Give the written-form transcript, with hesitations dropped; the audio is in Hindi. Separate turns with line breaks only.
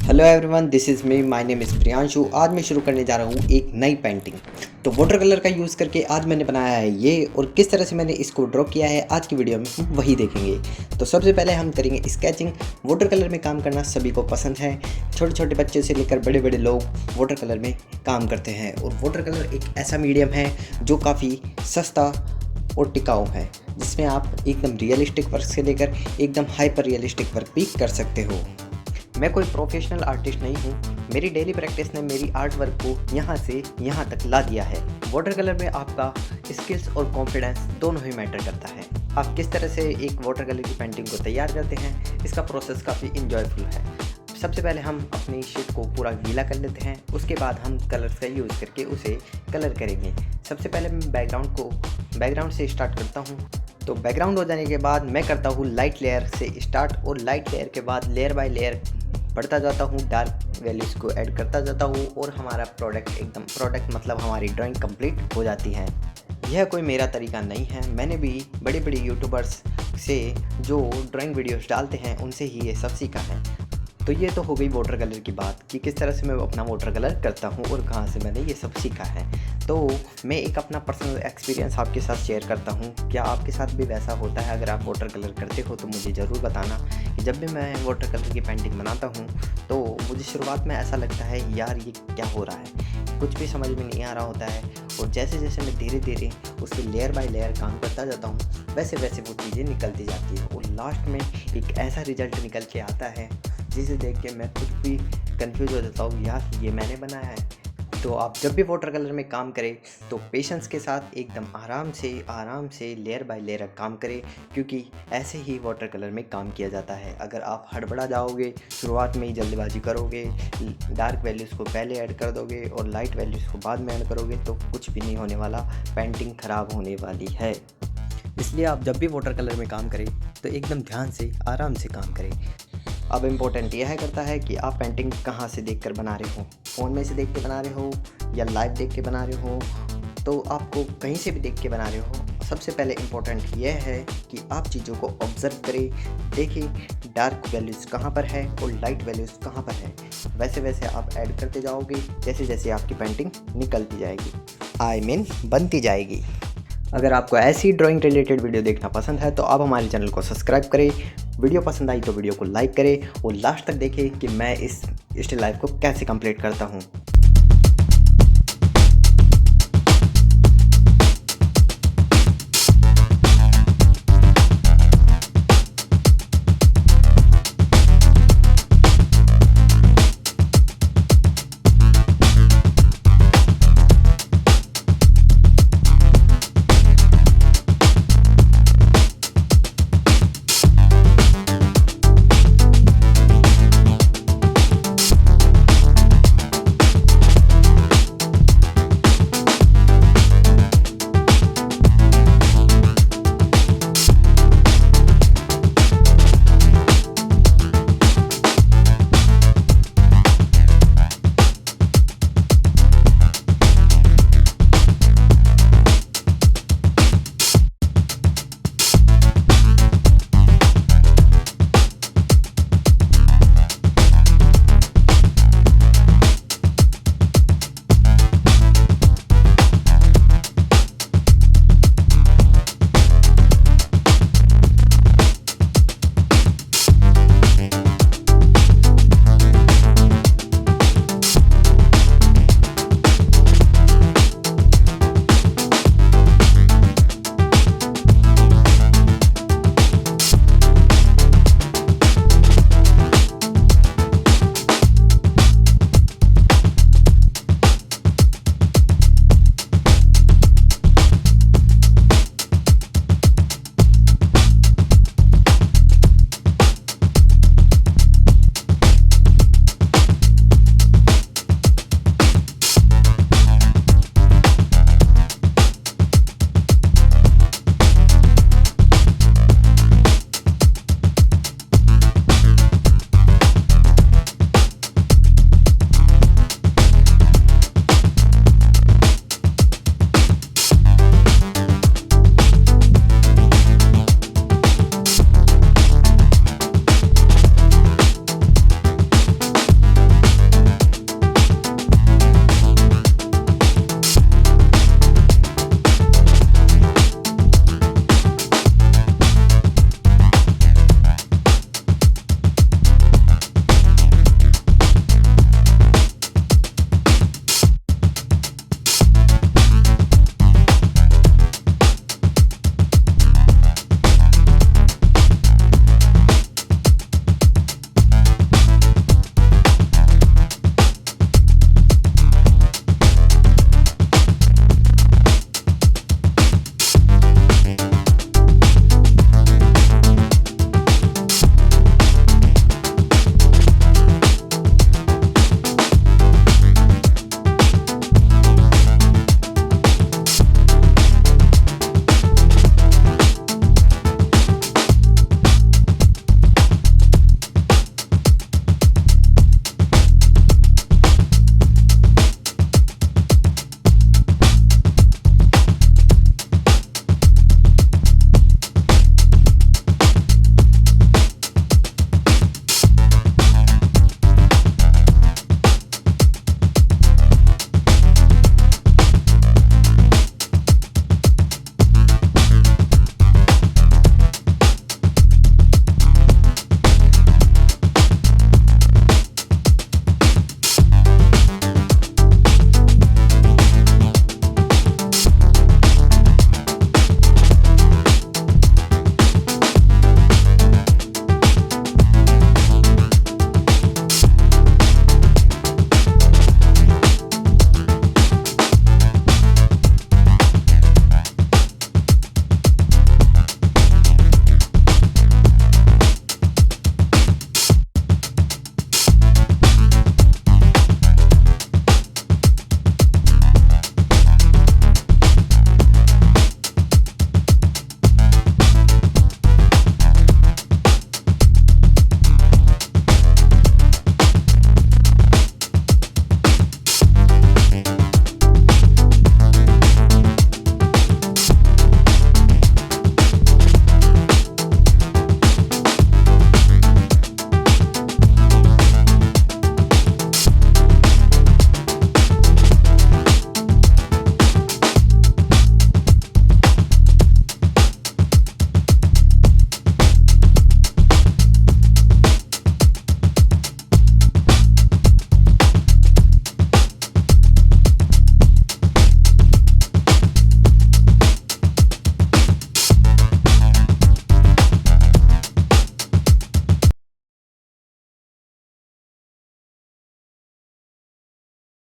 Hello everyone, this is me, my name is Priyanshu. आज मैं शुरू करने जा रहा हूँ एक नई पेंटिंग। तो वाटर कलर का यूज़ करके आज मैंने बनाया है ये, और किस तरह से मैंने इसको ड्रॉ किया है आज की वीडियो में हम वही देखेंगे। तो सबसे पहले हम करेंगे स्केचिंग। वाटर कलर में काम करना सभी को पसंद है, छोटे छोटे बच्चे से लेकर बड़े बड़े लोग वाटर कलर में काम करते हैं। और वाटर कलर एक ऐसा मीडियम है जो काफ़ी सस्ता और टिकाऊ है, जिसमें आप एकदम रियलिस्टिक वर्क से लेकर एकदम हाइपर रियलिस्टिक वर्क भी कर सकते हो। मैं कोई प्रोफेशनल आर्टिस्ट नहीं हूँ, मेरी डेली प्रैक्टिस ने मेरी आर्ट वर्क को यहाँ से यहाँ तक ला दिया है। वाटर कलर में आपका स्किल्स और कॉन्फिडेंस दोनों ही मैटर करता है। आप किस तरह से एक वाटर कलर की पेंटिंग को तैयार करते हैं, इसका प्रोसेस काफ़ी इंजॉयफुल है। सबसे पहले हम अपनी शीट को पूरा गीला कर लेते हैं, उसके बाद हम कलर्स का यूज़ करके उसे कलर करेंगे। सबसे पहले मैं बैकग्राउंड से स्टार्ट करता हूँ। तो बैकग्राउंड हो जाने के बाद मैं करता हूँ लाइट लेयर से स्टार्ट, और लाइट लेयर के बाद लेयर बाय लेयर बढ़ता जाता हूँ, डार्क वैल्यूज़ को ऐड करता जाता हूँ, और हमारा प्रोडक्ट मतलब हमारी ड्राइंग कंप्लीट हो जाती है। यह कोई मेरा तरीका नहीं है, मैंने भी बड़े बड़े यूट्यूबर्स से जो ड्राइंग वीडियोस डालते हैं उनसे ही ये सब सीखा है। तो ये तो हो गई वाटर कलर की बात कि किस तरह से मैं अपना वाटर कलर करता हूँ और कहाँ से मैंने ये सब सीखा है। तो मैं एक अपना पर्सनल एक्सपीरियंस आपके साथ शेयर करता हूँ। क्या आपके साथ भी वैसा होता है? अगर आप वाटर कलर करते हो तो मुझे ज़रूर बताना। कि जब भी मैं वाटर कलर की पेंटिंग बनाता हूँ तो मुझे शुरुआत में ऐसा लगता है यार ये क्या हो रहा है, कुछ भी समझ में नहीं आ रहा होता है। और जैसे जैसे मैं धीरे धीरे उसकी लेयर बाय लेयर काम करता जाता हूँ, वैसे वैसे वो चीज़ें निकलती जाती है, और लास्ट में एक ऐसा रिजल्ट निकल के आता है जिसे देख के मैं खुद भी कंफ्यूज हो जाता हूँ यार ये मैंने बनाया है। तो आप जब भी वाटर कलर में काम करें तो पेशेंस के साथ एकदम आराम से लेयर बाय लेयर काम करें, क्योंकि ऐसे ही वाटर कलर में काम किया जाता है। अगर आप हड़बड़ा जाओगे, शुरुआत में ही जल्दबाजी करोगे, डार्क वैल्यूज़ को पहले ऐड कर दोगे और लाइट वैल्यूज़ को बाद में ऐड करोगे, तो कुछ भी नहीं होने वाला, पेंटिंग ख़राब होने वाली है। इसलिए आप जब भी वाटर कलर में काम करें तो एकदम ध्यान से आराम से काम करें। अब इम्पोर्टेंट यह करता है कि आप पेंटिंग कहाँ से देखकर बना रहे हो, फ़ोन में से देख के बना रहे हो या लाइव देख के बना रहे हो। तो आपको कहीं से भी देख के बना रहे हो, सबसे पहले इम्पोर्टेंट यह है कि आप चीज़ों को ऑब्ज़र्व करें, देखें डार्क वैल्यूज़ कहाँ पर है और लाइट वैल्यूज़ कहाँ पर है। वैसे वैसे आप ऐड करते जाओगे, जैसे जैसे आपकी पेंटिंग निकलती जाएगी, बनती जाएगी। अगर आपको ऐसी ड्राइंग रिलेटेड वीडियो देखना पसंद है तो आप हमारे चैनल को सब्सक्राइब करें, वीडियो पसंद आई तो वीडियो को लाइक करें, और लास्ट तक देखें कि मैं इस स्टिल लाइफ को कैसे कंप्लीट करता हूँ।